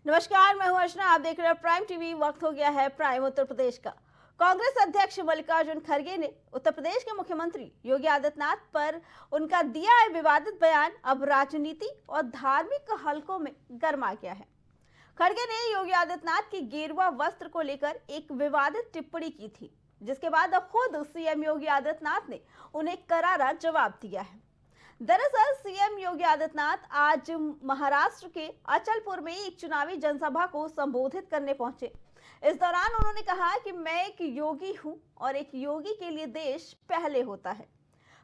नमस्कार, मैं हूं अर्चना। आप देख रहे हैं प्राइम टीवी। वक्त हो गया है प्राइम उत्तर प्रदेश का। कांग्रेस अध्यक्ष मल्लिकार्जुन खड़गे ने उत्तर प्रदेश के मुख्यमंत्री योगी आदित्यनाथ पर उनका दिया है विवादित बयान अब राजनीति और धार्मिक हलकों में गर्मा गया है। खड़गे ने योगी आदित्यनाथ की गेरुआ वस्त्र को लेकर एक विवादित टिप्पणी की थी, जिसके बाद अब खुद सीएम योगी आदित्यनाथ ने उन्हें करारा जवाब दिया है। दरअसल सीएम योगी आदित्यनाथ आज महाराष्ट्र के अचलपुर में एक चुनावी जनसभा को संबोधित करने पहुंचे। इस दौरान उन्होंने कहा कि मैं एक योगी हूं और एक योगी के लिए देश पहले होता है।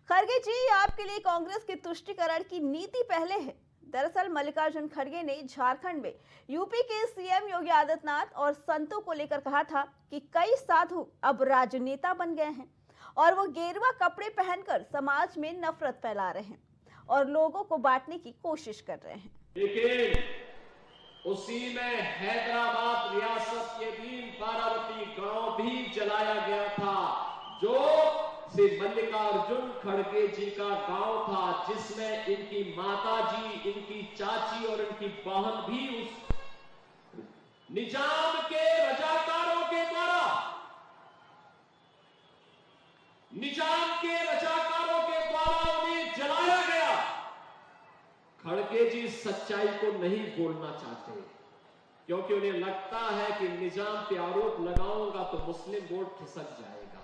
खड़गे जी, आपके लिए कांग्रेस की तुष्टीकरण की नीति पहले है। दरअसल मल्लिकार्जुन खड़गे ने झारखंड में यूपी के सीएम योगी आदित्यनाथ और संतों को लेकर कहा था कि कई साधु अब राजनेता बन गए हैं और वो गेरुआ कपड़े पहनकर समाज में नफरत फैला रहे हैं और लोगों को बांटने की कोशिश कर रहे हैं। लेकिन उसी में हैदराबाद रियासत के भी बारामती गांव भी जलाया गया था, जो श्री मल्लिकार्जुन खड़गे जी का गांव था, जिसमें इनकी माता जी, इनकी चाची और इनकी बहन भी उस निजाम के रजाकारों के द्वारा उन्हें जलाया गया। खड़गे जी सच्चाई को नहीं बोलना चाहते, क्योंकि उन्हें लगता है कि निजाम पे आरोप लगाऊंगा तो मुस्लिम वोट खिसक जाएगा।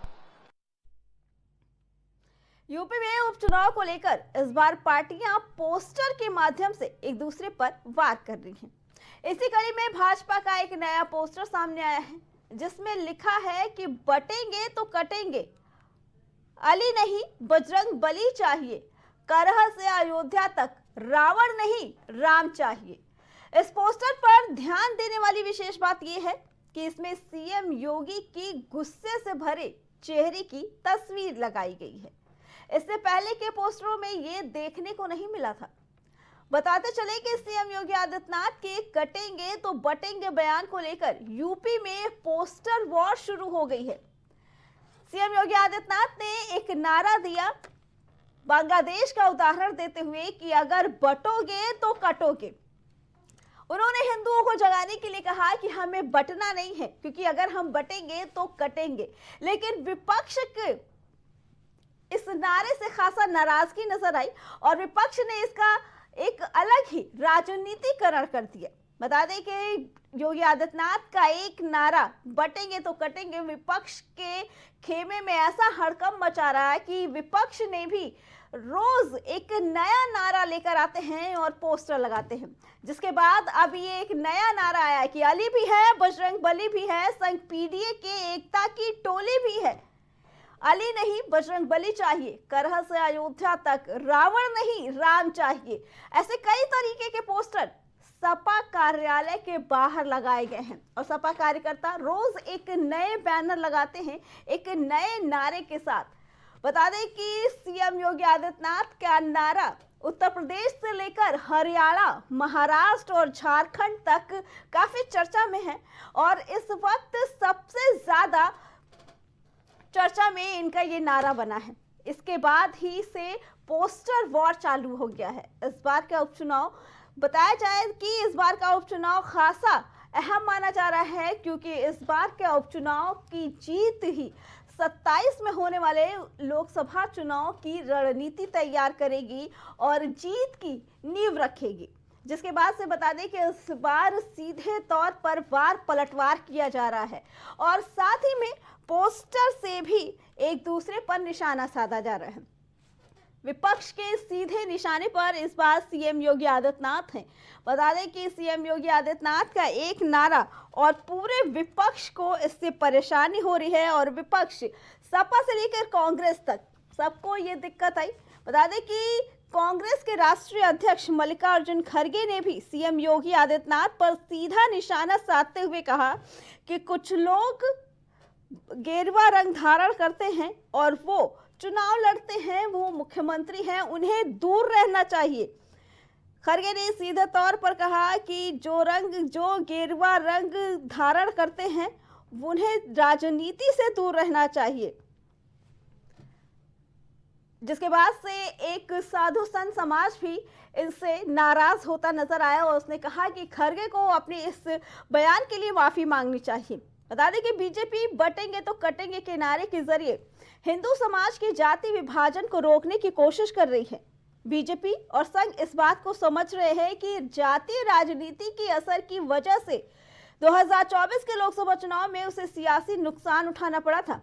यूपी में उपचुनाव को लेकर इस बार पार्टियां पोस्टर के माध्यम से एक दूसरे पर वार कर रही हैं। इसी कड़ी में भाजपा का एक नया पोस्टर सामने आया है, जिसमें लिखा है कि बटेंगे तो कटेंगे, अली नहीं बजरंग बली चाहिए, करह से अयोध्या तक रावण नहीं राम चाहिए। इस पोस्टर पर ध्यान देने वाली विशेष बात यह है कि इसमें सीएम योगी की गुस्से से भरे चेहरे की तस्वीर लगाई गई है। इससे पहले के पोस्टरों में ये देखने को नहीं मिला था। बताते चले कि सीएम योगी आदित्यनाथ के कटेंगे तो बटेंगे बयान को लेकर यूपी में पोस्टर वॉर शुरू हो गई है। सीएम योगी आदित्यनाथ ने एक नारा दिया बांग्लादेश का उदाहरण देते हुए कि अगर बटोगे तो कटोगे। उन्होंने हिंदुओं को जगाने के लिए कहा कि हमें बटना नहीं है, क्योंकि अगर हम बटेंगे तो कटेंगे। लेकिन विपक्ष के इस नारे से खासा नाराजगी नजर आई और विपक्ष ने इसका एक अलग ही राजनीतिकरण कर दिया। बता दें कि योगी आदित्यनाथ का एक नारा बटेंगे तो कटेंगे विपक्ष के खेमे में ऐसा हड़कंप मचा रहा है कि विपक्ष ने भी रोज एक नया नारा लेकर आते हैं और पोस्टर लगाते हैं, जिसके बाद अब ये एक नया नारा आया कि अली भी है, बजरंग बली भी है, संघ पीडीए के एकता की टोली भी है। अली नहीं बजरंग बली चाहिए, करह से अयोध्या तक रावण नहीं राम चाहिए। ऐसे कई तरीके के पोस्टर सपा कार्यालय के बाहर लगाए गए हैं और सपा कार्यकर्ता रोज एक नए बैनर लगाते हैं एक नए नारे के साथ। बता दें कि सीएम योगी आदित्यनाथ का नारा उत्तर प्रदेश से लेकर हरियाणा, महाराष्ट्र और झारखंड तक काफी चर्चा में है और इस वक्त सबसे ज्यादा चर्चा में इनका ये नारा बना है। इसके बाद ही से पोस्टर वॉर चालू हो गया है। इस बार का उपचुनाव बताया जाए कि इस बार का उपचुनाव खासा अहम माना जा रहा है, क्योंकि इस बार के उपचुनाव की जीत ही 27 में होने वाले लोकसभा चुनाव की रणनीति तैयार करेगी और जीत की नींव रखेगी। जिसके बाद से बता दें कि इस बार सीधे तौर पर वार पलटवार किया जा रहा है और साथ ही में पोस्टर से भी एक दूसरे पर निशाना साधा जा रहा है। विपक्ष के सीधे निशाने पर इस बार सीएम योगी आदित्यनाथ हैं। बता दें कि सीएम योगी आदित्यनाथ का एक नारा और पूरे विपक्ष को इससे परेशानी हो रही है और विपक्ष सपा से लेकर कांग्रेस तक सबको ये दिक्कत आई। बता दें कि कांग्रेस के राष्ट्रीय अध्यक्ष मल्लिकार्जुन खड़गे ने भी सीएम योगी आदित्यनाथ पर सीधा निशाना साधते हुए कहा कि कुछ लोग गेरुआ रंग धारण करते हैं और वो चुनाव लड़ते हैं, वो मुख्यमंत्री हैं, उन्हें दूर रहना चाहिए। खड़गे ने सीधे तौर पर कहा कि जो गेरुआ रंग धारण करते हैं उन्हें राजनीति से दूर रहना चाहिए। जिसके बाद से एक साधु संत समाज भी इससे नाराज होता नजर आया और उसने कहा कि खड़गे को अपने इस बयान के लिए माफी मांगनी चाहिए। बता दें कि बीजेपी बटेंगे तो कटेंगे के नारे के जरिए हिंदू समाज के जाति विभाजन को रोकने की कोशिश कर रही है। बीजेपी और संघ इस बात को समझ रहे हैं कि जातीय राजनीति की असर की वजह से 2024 के लोकसभा चुनाव में उसे सियासी नुकसान उठाना पड़ा था,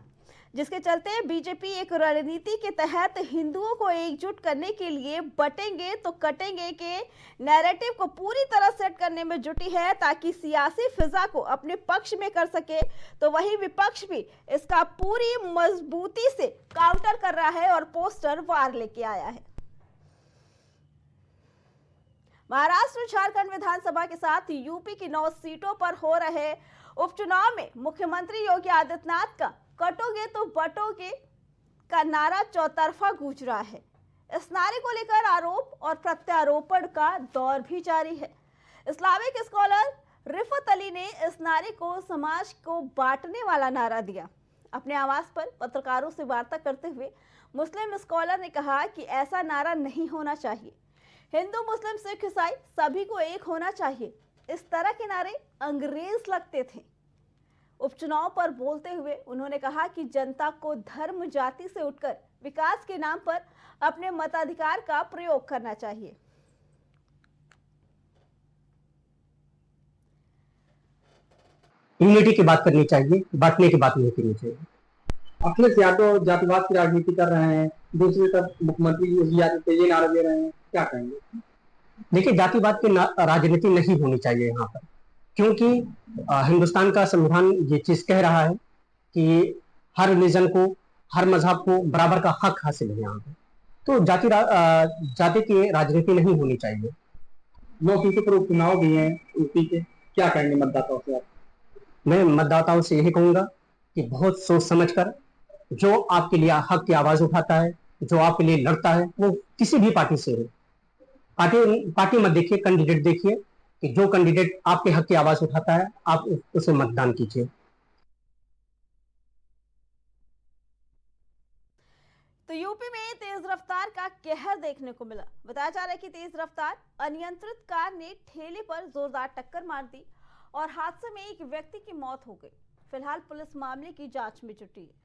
जिसके चलते बीजेपी एक रणनीति के तहत हिंदुओं को एकजुट करने के लिए बटेंगे तो कटेंगे के नैरेटिव को पूरी तरह सेट करने में जुटी है ताकि सियासी फिजा को अपने पक्ष में कर सके। तो वही विपक्ष भी इसका पूरी मजबूती से काउंटर कर रहा है और पोस्टर वार लेके आया है। महाराष्ट्र झारखंड विधानसभा के साथ यूपी की 9 सीटों पर हो रहे उपचुनाव में मुख्यमंत्री योगी आदित्यनाथ का कटोगे तो बटोगे का नारा चौतरफा गूंज रहा है। इस नारे को लेकर आरोप और प्रत्यारोपण का दौर भी जारी है। इस्लामिक स्कॉलर रिफत अली ने इस नारे को समाज को बांटने वाला नारा दिया। अपने आवास पर पत्रकारों से वार्ता करते हुए मुस्लिम स्कॉलर ने कहा कि ऐसा नारा नहीं होना चाहिए। हिंदू मुस्लिम सिख ईसाई सभी को एक होना चाहिए। इस तरह के नारे अंग्रेज लगते थे। उपचुनाव पर बोलते हुए उन्होंने कहा कि जनता को धर्म जाति से उठकर विकास के नाम पर अपने मताधिकार का प्रयोग करना चाहिए। यूनिटी की बात करनी चाहिए, बांटने की बात नहीं करनी चाहिए। अखिलेश यादव जातिवाद की राजनीति कर रहे हैं, दूसरी तरफ मुख्यमंत्री योगी आदित्यनाथ ये नारा दे रहे हैं, क्या कहेंगे? देखिए, जातिवाद की राजनीति नहीं होनी चाहिए यहाँ पर, क्योंकि हिंदुस्तान का संविधान ये चीज कह रहा है कि हर रिलीजन को, हर मजहब को बराबर का हक हासिल है यहाँ पे। तो जाति की राजनीति नहीं होनी चाहिए। 9 सीटों पर उपचुनाव भी हैं यूपी के, क्या कहेंगे मतदाताओं से आप? मैं मतदाताओं से यही कहूंगा कि बहुत सोच समझकर जो आपके लिए हक की आवाज उठाता है, जो आपके लिए लड़ता है, वो किसी भी पार्टी से हो, पार्टी मत देखिए, कैंडिडेट देखिए कि जो कैंडिडेट आपके हक की आवाज उठाता है आप उसे मतदान कीजिए। तो यूपी में तेज रफ्तार का कहर देखने को मिला। बताया जा रहा है कि तेज रफ्तार अनियंत्रित कार ने ठेले पर जोरदार टक्कर मार दी और हादसे में एक व्यक्ति की मौत हो गई। फिलहाल पुलिस मामले की जांच में जुटी है।